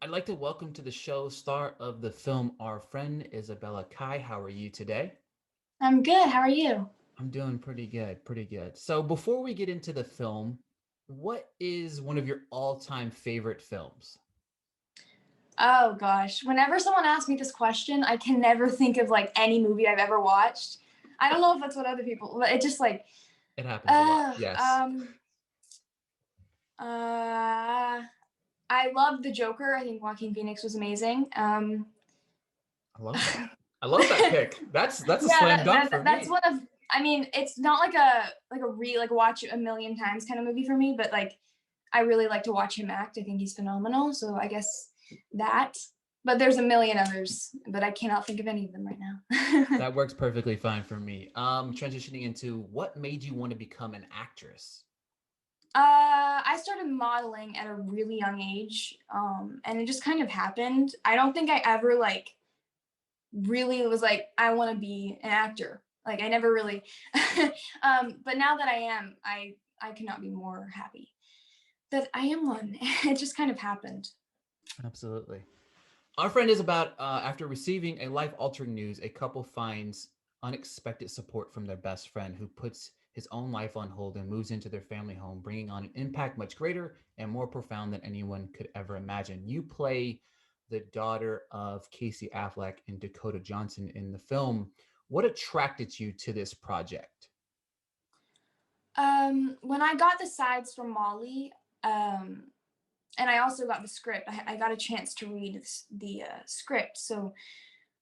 I'd like to welcome to the show star of the film Our Friend, Isabella Kai. How are you today? I'm good. How are you? I'm doing pretty good, pretty good. So before we get into the film, what is one of your all-time favorite films? Oh gosh. Whenever someone asks me this question, I can never think of like any movie I've ever watched. I don't know if that's what other people, but it just like, It happens a lot. uh, Yes. um, uh, I loved the Joker. I think Joaquin Phoenix was amazing. I love that. I love that pick. That's a Yeah, slam dunk for that's me. one of. I mean, it's not like a watch a million times kind of movie for me, but like I really like to watch him act. I think he's phenomenal. So I guess that. But there's a million others, but I cannot think of any of them right now. That works perfectly fine for me. Transitioning into what made you want to become an actress? I started modeling at a really young age, and it just kind of happened. I don't think I ever like really was like I want to be an actor. Like I never really, but now that I am, I cannot be more happy that I am one. It just kind of happened. Absolutely. Our friend is about after receiving a life altering news, a couple finds unexpected support from their best friend who puts his own life on hold and moves into their family home, bringing on an impact much greater and more profound than anyone could ever imagine. You play the daughter of Casey Affleck and Dakota Johnson in the film. What attracted you to this project? When I got the sides from Molly, um, and I also got the script. I got a chance to read the script, so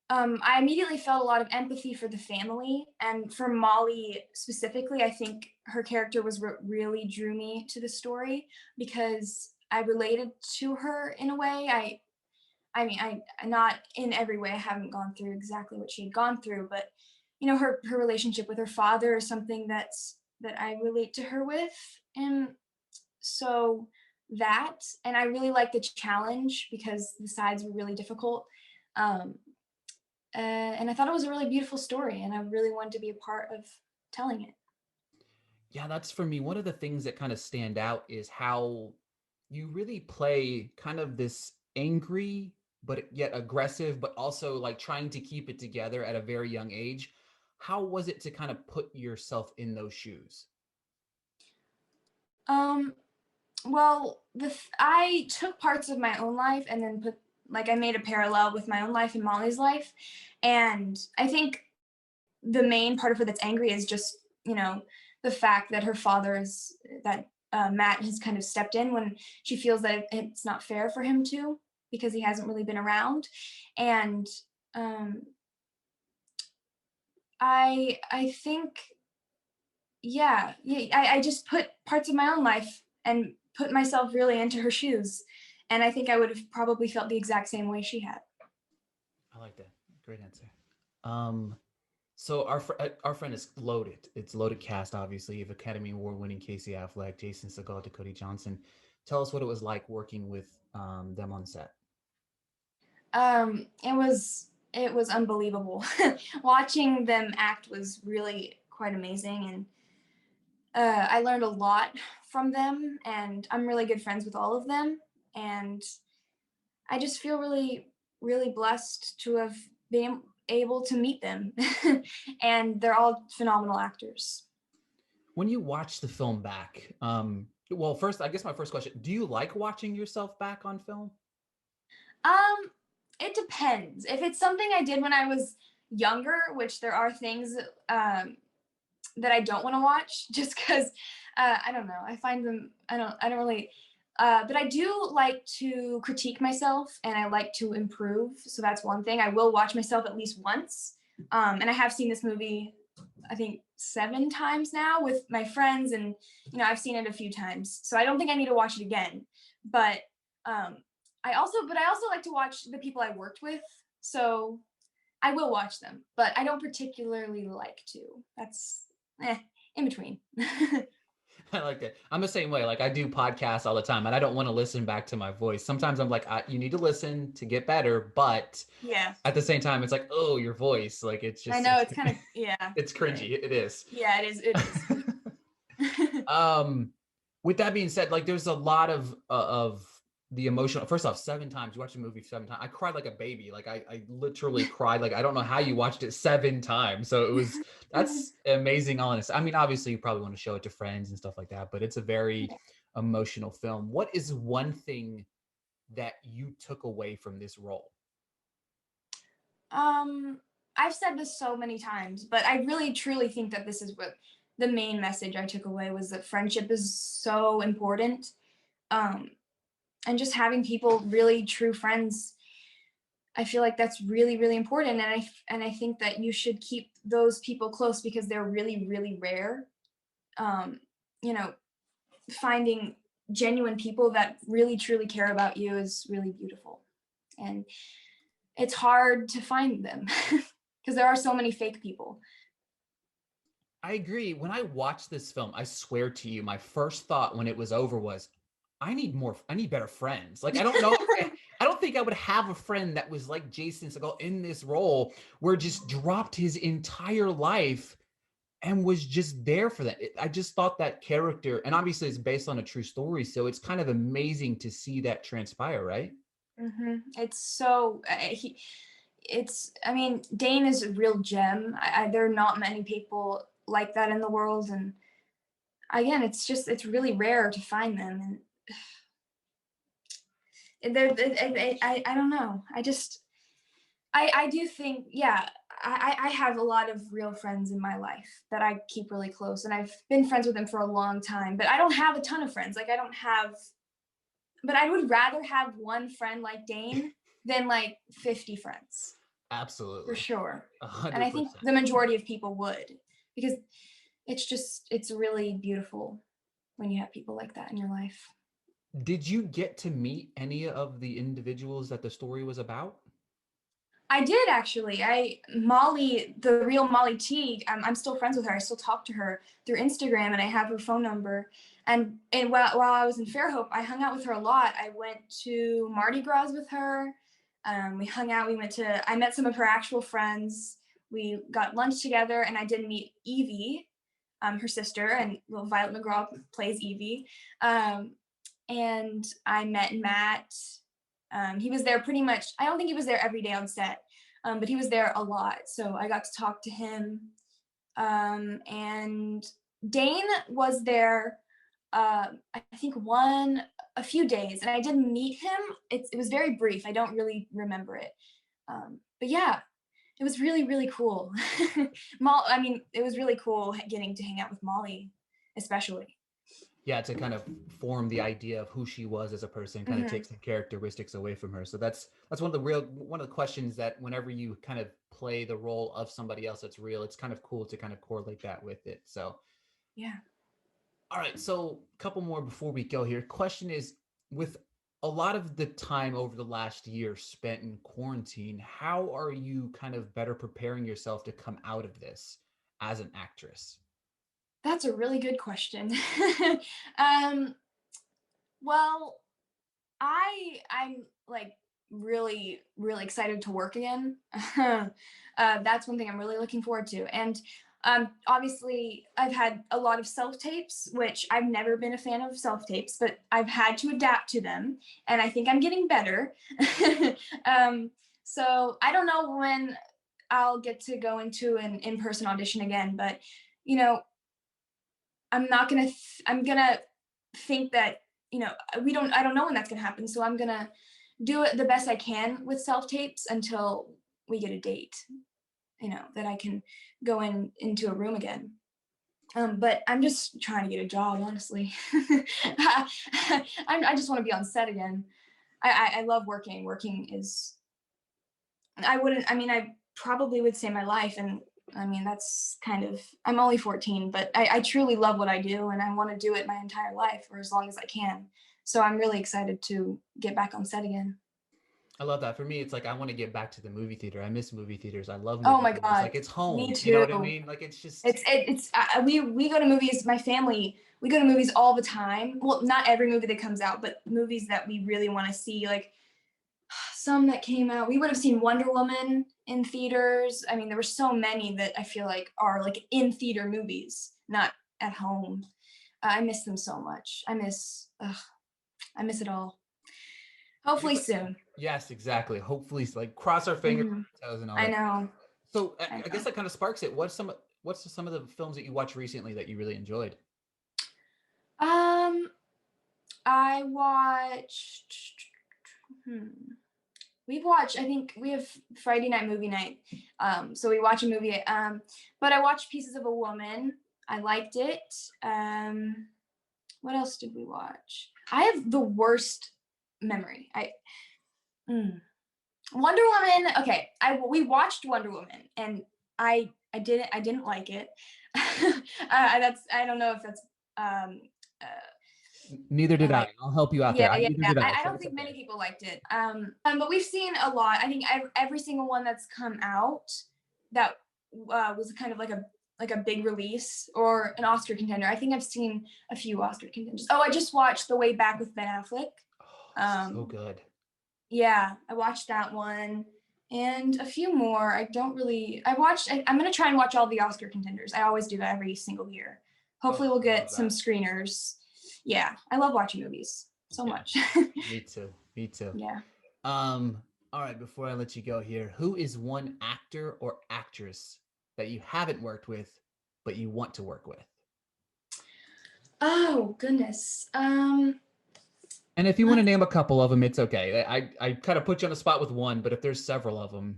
I immediately felt a lot of empathy for the family, and for Molly specifically. I think her character was what really drew me to the story because I related to her in a way. I mean, I not in every way. I haven't gone through exactly what she had gone through, but her relationship with her father is something that I relate to her with, and so that, and I really like the challenge because the sides were really difficult. Um, and I thought it was a really beautiful story, and I really wanted to be a part of telling it. Yeah, that's for me. One of the things that kind of stand out is how you really play kind of this angry but yet aggressive, but also like trying to keep it together at a very young age. How was it to kind of put yourself in those shoes? Um, well, I took parts of my own life and then I made a parallel with my own life and Molly's life, and I think the main part of her that's angry is just the fact that her father is that Matt has kind of stepped in when she feels that it's not fair for him to because he hasn't really been around, and um, I think yeah, I just put parts of my own life and put myself really into her shoes, and I think I would have probably felt the exact same way she had. I like that. Great answer. Um, so our friend is loaded. It's loaded cast. Obviously, you have Academy Award winning Casey Affleck, Jason Segel, Dakota Johnson. Tell us what it was like working with them on set. It was unbelievable. Watching them act was really quite amazing, and I learned a lot from them, and I'm really good friends with all of them, and I just feel really, really blessed to have been able to meet them, and they're all phenomenal actors. When you watch the film back, well, first, I guess my first question: do you like watching yourself back on film? Um, it depends. If it's something I did when I was younger, which there are things that I don't want to watch, just because I don't know. I find them. I don't really. But I do like to critique myself, and I like to improve. So that's one thing. I will watch myself at least once, and I have seen this movie, I think 7 times now with my friends, and I've seen it a few times. So I don't think I need to watch it again. But um, I also like to watch the people I worked with. So I will watch them, but I don't particularly like to. That's in between. I like that. I'm the same way. Like I do podcasts all the time, and I don't want to listen back to my voice. Sometimes I'm like, you need to listen to get better, but Yeah, at the same time, it's like, oh, your voice. Like it's I just, know it's kind of yeah, it's cringy. It is. yeah, it is. It is. um, with that being said, like there's a lot of the emotional, first off, 7 times. You watched the movie 7 times. I cried like a baby. Like I literally cried. Like I don't know how you watched it 7 times. So it was, that's amazing, honest. I mean, obviously you probably want to show it to friends and stuff like that, but it's a very emotional film. What is one thing that you took away from this role? Um, I've said this so many times, but I really truly think that this is what the main message I took away was that friendship is so important. Um, and just having people really true friends, I feel like that's really really important, and I think that you should keep those people close because they're really really rare. Um, you know, finding genuine people that really truly care about you is really beautiful. And it's hard to find them because there are so many fake people. I agree. When I watched this film, I swear to you, my first thought when it was over was, I need better friends. Like, I don't know. I don't think I would have a friend that was like Jason Segel in this role, where just dropped his entire life and was just there for that. I just thought that character, and obviously it's based on a true story, so it's kind of amazing to see that transpire, right? It's so I mean, Dane is a real gem. There are not many people like that in the world, and again, it's really rare to find them. And I don't know. I do think, yeah, I have a lot of real friends in my life that I keep really close, and I've been friends with them for a long time. But I don't have a ton of friends. Like I don't have. But I would rather have one friend like Dane than like 50 friends for Absolutely. sure. A And hundred I think percent. the majority of people would because it's really beautiful when you have people like that in your life. Did you get to meet any of the individuals that the story was about? I did actually. Molly, the real Molly T. I'm still friends with her. I still talk to her through Instagram, and I have her phone number. And while I was in Fairhope, I hung out with her a lot. I went to Mardi Gras with her. We hung out. I met some of her actual friends. We got lunch together, and I did meet Evie, her sister, and well, Violet McGraw plays Evie. Um, and I met Matt. He was there pretty much. I don't think he was there every day on set, but he was there a lot. So I got to talk to him. And Dane was there. I think a few days, and I did meet him. It was very brief. I don't really remember it. But yeah, it was really really cool. I mean, it was really cool getting to hang out with Molly, especially. Yeah, to kind of form the idea of who she was as a person, kind of Hmm. take some characteristics away from her. So that's one of the questions that whenever you kind of play the role of somebody else that's real, it's kind of cool to kind of correlate that with it. So Yeah. all right, so a couple more before we go here. Question is, with a lot of the time over the last year spent in quarantine, how are you kind of better preparing yourself to come out of this as an actress? That's a really good question. um, well, I'm like really really excited to work again. That's one thing I'm really looking forward to. And obviously, I've had a lot of self tapes, which I've never been a fan of self tapes, but I've had to adapt to them, and I think I'm getting better. um, so I don't know when I'll get to go into an in person audition again, but you know, I'm gonna think that, I don't know when that's gonna happen. So I'm gonna do it the best I can with self tapes until we get a date, that I can go into a room again. But I'm just trying to get a job, honestly. I just want to be on set again. I love working. Working is, I wouldn't, I mean, I probably would say my life. And I mean, that's kind of, I'm only 14, but I truly love what I do, and I want to do it my entire life or as long as I can. So I'm really excited to get back on set again. I love that. For me, it's like I want to get back to the movie theater. I miss movie theaters. I love Oh movie my theaters. God. Like it's Me home. You know what I too. mean? Like it's just We go to movies, my family, we go to movies all the time. Well, not every movie that comes out, but movies that we really want to see. Like some that came out. We would have seen Wonder Woman in theaters. I mean, there were so many that I feel like are like in theater movies, not at home. I miss them so much. I miss it all. I guess Hopefully like, soon. yes, exactly. Hopefully, like cross our fingers, Hmm. toes, and all I that. know. So I I guess know. that kind of sparks it. What's some of the films that you watched recently that you really enjoyed? Um, I watched. Hmm. We've watched. I think we have Friday night movie night. So we watch a movie. But I watched Pieces of a Woman. I liked it. Um, what else did we watch? I have the worst memory. Mm. Wonder Woman. Okay, we watched Wonder Woman, and I didn't like it. I don't know if that's um uh, Neither did I. like I'll help you out yeah, there. yeah, Neither yeah. did I, I so don't it's think many okay. people liked it. But we've seen a lot. I think every single one that's come out that was kind of like a big release or an Oscar contender. I think I've seen a few Oscar contenders. Oh, I just watched The Way Back with Ben Affleck. Oh, so Um, good. yeah, I watched that one and a few more. I'm going to try and watch all the Oscar contenders. I always do that every single year. Oh, Hopefully we'll I love get some that. screeners. Yeah, I love watching movies so Yeah, much. me too. Me too. Yeah. Um, all right, before I let you go here, who is one actor or actress that you haven't worked with, but you want to work with? Oh, goodness. And if you want to Let's name a couple of them, it's okay. I kind of put you on the spot with one, but if there's several of them,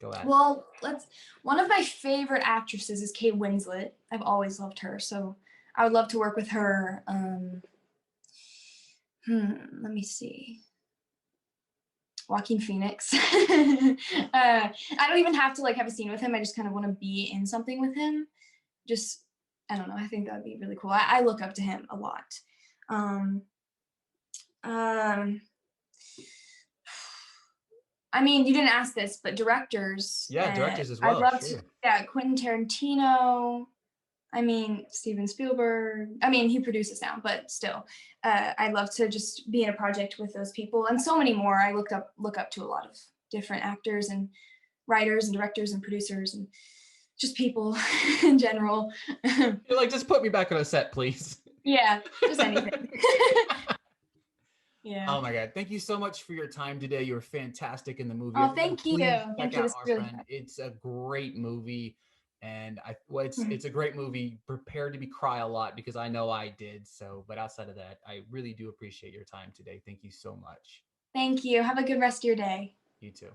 go ahead. well, let's one of my favorite actresses is Kate Winslet. I've always loved her, so I would love to work with her. Let me see. Joaquin Phoenix. I don't even have to like have a scene with him. I just kind of want to be in something with him. Just I don't know. I think that would be really cool. I look up to him a lot. Um, um, I mean, you didn't ask this, but directors. Yeah, directors as I'd well, love to. sure. Yeah, Quentin Tarantino. I mean, Steven Spielberg. I mean, he produces now, but still, I'd love to just be in a project with those people and so many more. I look up to a lot of different actors and writers and directors and producers and just people in general. You're like, just put me back on a set, please. Yeah, just anything. Yeah. Oh my God. Thank you so much for your time today. You were fantastic in the movie. Oh, Everyone, thank you. please check Thank you. out This is Our really Friend. fun. It's a great movie. And Mhm. it's a great movie. Prepared to be cry a lot because I know I did. So, but outside of that, I really do appreciate your time today. Thank you so much. Thank you. Have a good rest of your day. You too.